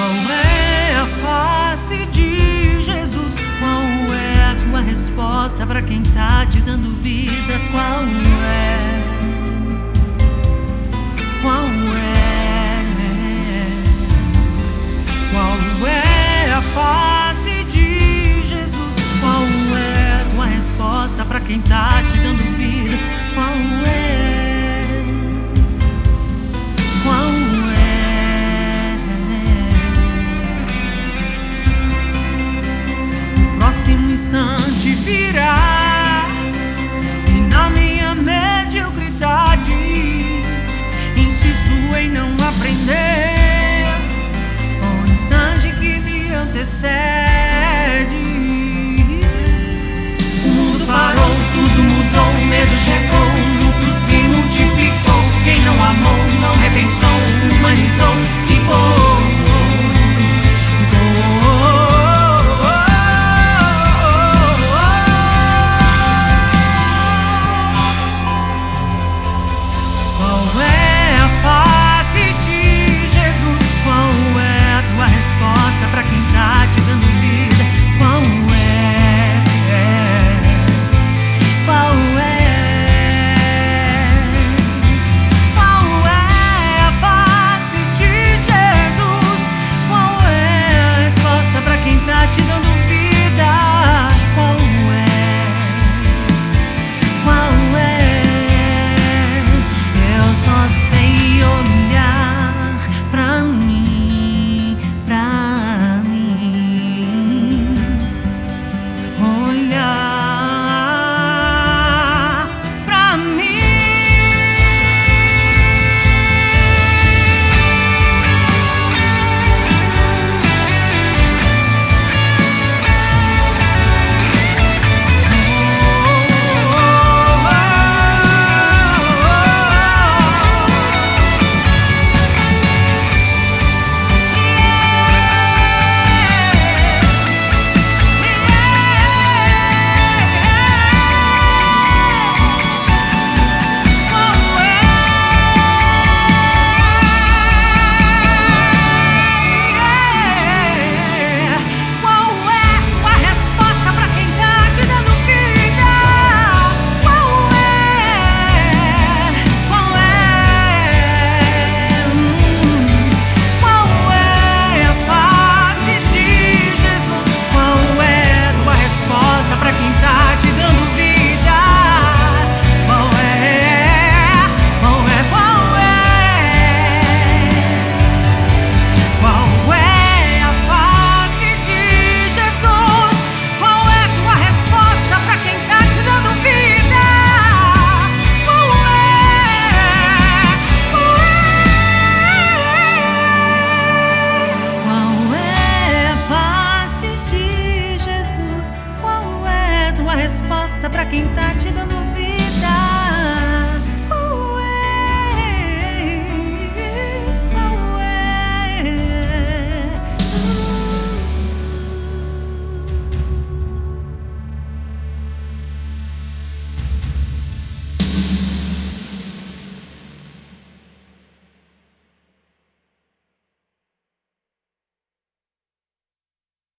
Qual é a face de Jesus? Qual é a tua resposta para quem tá te dando vida? Qual é? Qual é? Qual é a face de Jesus? Qual é a tua resposta para quem tá te dando vida? Qual é? Qual é? O próximo instante virá e na minha mediocridade insisto em não aprender com o instante que me antecede. O mundo parou, tudo mudou, o medo chegou, o luto se multiplicou. Quem não amou, não repensou, humanizou, ficou